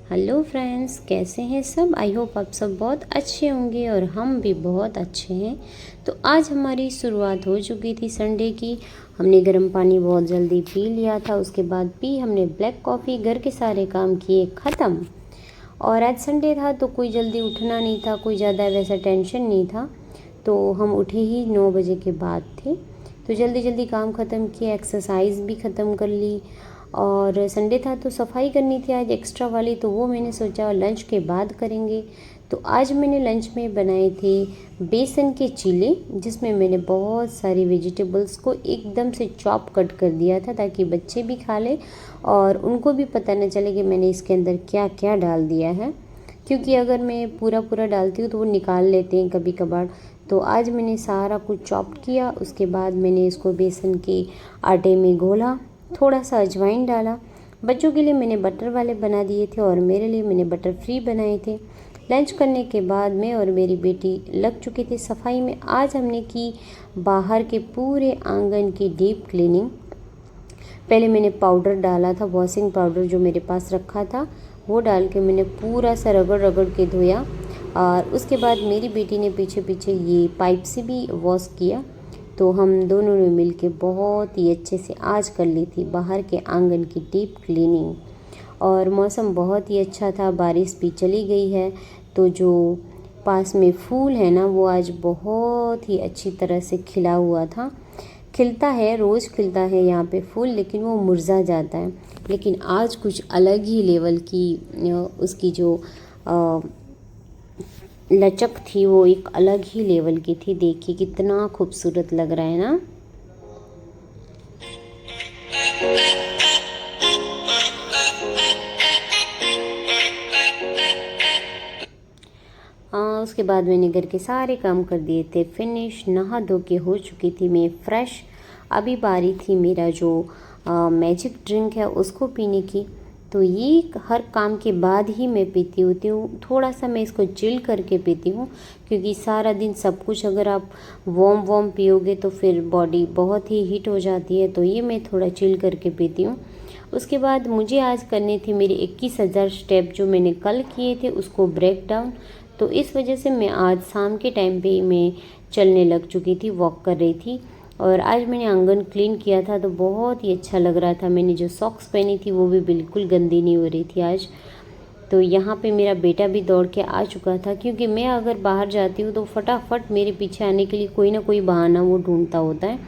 Hello friends, कैसे हैं सब। आई होप आप सब बहुत अच्छे होंगे और हम भी बहुत अच्छे हैं। तो आज हमारी शुरुआत हो चुकी थी संडे की। हमने गर्म पानी बहुत जल्दी पी लिया था, उसके बाद पी हमने ब्लैक कॉफ़ी, घर के सारे काम किए ख़त्म। और आज संडे था तो कोई जल्दी उठना नहीं था, कोई ज़्यादा वैसा टेंशन नहीं था, तो हम उठे ही 9 बजे के बाद थे। तो जल्दी जल्दी काम ख़त्म किया, एक्सरसाइज भी ख़त्म कर ली। और संडे था तो सफाई करनी थी आज एक्स्ट्रा वाली, तो वो मैंने सोचा लंच के बाद करेंगे। तो आज मैंने लंच में बनाए थे बेसन के चीले, जिसमें मैंने बहुत सारी वेजिटेबल्स को एकदम से चॉप कट कर दिया था ताकि बच्चे भी खा लें और उनको भी पता न चले कि मैंने इसके अंदर क्या क्या डाल दिया है, क्योंकि अगर मैं पूरा पूरा डालती हूँ तो वो निकाल लेते हैं कभी कभार। तो आज मैंने सारा कुछ चॉप किया, उसके बाद मैंने इसको बेसन के आटे में घोला, थोड़ा सा अजवाइन डाला। बच्चों के लिए मैंने बटर वाले बना दिए थे और मेरे लिए मैंने बटर फ्री बनाए थे। लंच करने के बाद मैं और मेरी बेटी लग चुके थे सफाई में। आज हमने की बाहर के पूरे आंगन की डीप क्लीनिंग। पहले मैंने पाउडर डाला था, वॉशिंग पाउडर जो मेरे पास रखा था, वो डाल के मैंने पूरा सा रगड़ रगड़ के धोया। और उसके बाद मेरी बेटी ने पीछे पीछे ये पाइप से भी वॉश किया। तो हम दोनों ने मिलके बहुत ही अच्छे से आज कर ली थी बाहर के आंगन की डीप क्लीनिंग। और मौसम बहुत ही अच्छा था, बारिश भी चली गई है। तो जो पास में फूल है ना, वो आज बहुत ही अच्छी तरह से खिला हुआ था। खिलता है, रोज़ खिलता है यहाँ पे फूल, लेकिन वो मुरझा जाता है। लेकिन आज कुछ अलग ही लेवल की उसकी जो लचक थी, वो एक अलग ही लेवल की थी। देखिए कितना खूबसूरत लग रहा है ना। उसके बाद मैंने घर के सारे काम कर दिए थे फिनिश, नहा धो के हो चुकी थी मैं फ्रेश। अभी बारी थी मेरा जो मैजिक ड्रिंक है उसको पीने की। तो ये हर काम के बाद ही मैं पीती होती हूँ। थोड़ा सा मैं इसको चिल करके पीती हूँ, क्योंकि सारा दिन सब कुछ अगर आप वार्म पियोगे तो फिर बॉडी बहुत ही हीट हो जाती है। तो ये मैं थोड़ा चिल करके पीती हूँ। उसके बाद मुझे आज करने थे मेरे 21,000 स्टेप जो मैंने कल किए थे उसको ब्रेक डाउन। तो इस वजह से मैं आज शाम के टाइम पे मैं चलने लग चुकी थी, वॉक कर रही थी। और आज मैंने आंगन क्लीन किया था तो बहुत ही अच्छा लग रहा था। मैंने जो सॉक्स पहनी थी वो भी बिल्कुल गंदी नहीं हो रही थी आज। तो यहाँ पे मेरा बेटा भी दौड़ के आ चुका था, क्योंकि मैं अगर बाहर जाती हूँ तो फटाफट मेरे पीछे आने के लिए कोई ना कोई बहाना वो ढूंढता होता है।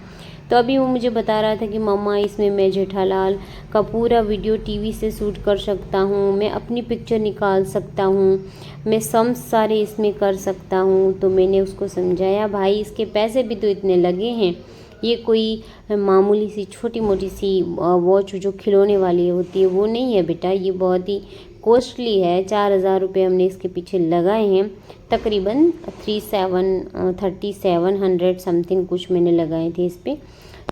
तो अभी वो मुझे बता रहा था कि मम्मा इसमें मैं जेठालाल का पूरा वीडियो टीवी से शूट कर सकता हूँ, मैं अपनी पिक्चर निकाल सकता हूँ, मैं सम्स सारे इसमें कर सकता हूँ। तो मैंने उसको समझाया, भाई इसके पैसे भी तो इतने लगे हैं, ये कोई मामूली सी छोटी मोटी सी वॉच जो खिलौने वाली होती है वो नहीं है बेटा, ये बहुत ही कॉस्टली है। 4,000 रुपये हमने इसके पीछे लगाए हैं, तकरीबन 3700 समथिंग कुछ मैंने लगाए थे इस पर।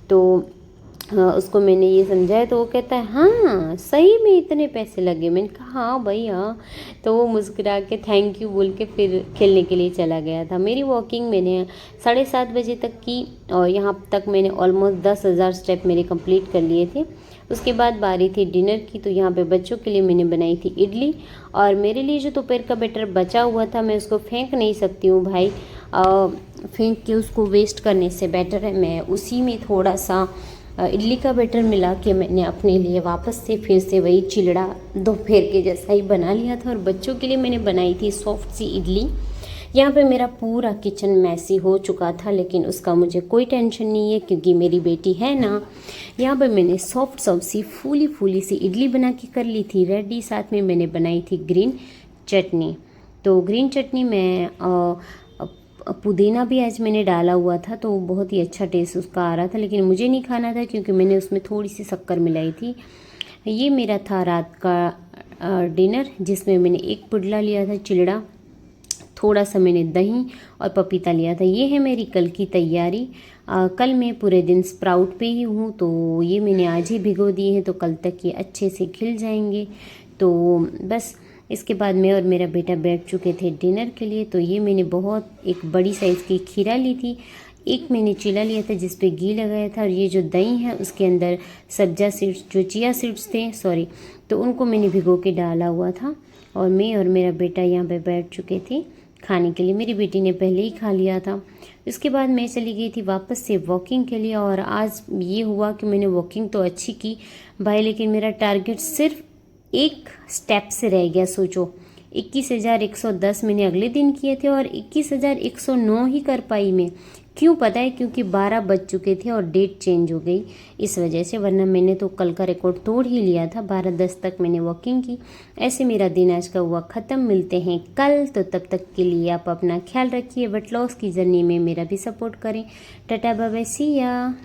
तो उसको मैंने ये समझाया तो वो कहता है हाँ सही में इतने पैसे लगे। मैंने कहा हाँ भाई हाँ। तो वो मुस्कुरा के थैंक यू बोल के फिर खेलने के लिए चला गया था। मेरी वॉकिंग मैंने 7:30 बजे तक की और यहाँ तक मैंने ऑलमोस्ट 10,000 स्टेप मेरे कंप्लीट कर लिए थे। उसके बाद बारी थी डिनर की। तो यहाँ पे बच्चों के लिए मैंने बनाई थी इडली, और मेरे लिए जो दोपहर का बैटर बचा हुआ था मैं उसको फेंक नहीं सकती हूँ भाई। फेंक के उसको वेस्ट करने से बेटर है मैं उसी में थोड़ा सा इडली का बैटर मिला के मैंने अपने लिए वापस से फिर से वही चिलड़ा दोपहर के जैसा ही बना लिया था। और बच्चों के लिए मैंने बनाई थी सॉफ्ट सी इडली। यहाँ पे मेरा पूरा किचन मैसी हो चुका था, लेकिन उसका मुझे कोई टेंशन नहीं है क्योंकि मेरी बेटी है ना। यहाँ पे मैंने सॉफ्ट सी फूली फूली सी इडली बना के कर ली थी रेडी। साथ में मैंने बनाई थी ग्रीन चटनी। तो ग्रीन चटनी में पुदीना भी आज मैंने डाला हुआ था, तो बहुत ही अच्छा टेस्ट उसका आ रहा था, लेकिन मुझे नहीं खाना था क्योंकि मैंने उसमें थोड़ी सी शक्कर मिलाई थी। ये मेरा था रात का डिनर, जिसमें मैंने एक पुडला लिया था चिलड़ा, थोड़ा सा मैंने दही और पपीता लिया था। ये है मेरी कल की तैयारी। कल मैं पूरे दिन स्प्राउट पे ही हूँ, तो ये मैंने आज ही भिगो दिए हैं, तो कल तक ये अच्छे से खिल जाएंगे। तो बस इसके बाद मैं और मेरा बेटा बैठ चुके थे डिनर के लिए। तो ये मैंने बहुत एक बड़ी साइज़ की खीरा ली थी, एक मैंने चीला लिया था जिस पे घी लगाया था, और ये जो दही है उसके अंदर सब्जा सीड्स, जो चिया सीड्स थे सॉरी, तो उनको मैंने भिगो के डाला हुआ था। और मैं और मेरा बेटा यहाँ पे बैठ चुके थे खाने के लिए। मेरी बेटी ने पहले ही खा लिया था। इसके बाद मैं चली गई थी वापस से वॉकिंग के लिए, और आज ये हुआ कि मैंने वॉकिंग तो अच्छी की भाई, लेकिन मेरा टारगेट सिर्फ एक स्टेप से रह गया। सोचो 21,110 मैंने अगले दिन किए थे और 21,109 ही कर पाई मैं। क्यों पता है? क्योंकि 12 बज चुके थे और डेट चेंज हो गई इस वजह से, वरना मैंने तो कल का रिकॉर्ड तोड़ ही लिया था। 12:10 तक मैंने वॉकिंग की। ऐसे मेरा दिन आज का हुआ ख़त्म। मिलते हैं कल, तो तब तक के लिए आप अपना ख्याल रखिए। वेट लॉस की जर्नी में मेरा भी सपोर्ट करें। टाटा बाय बाय, सी या।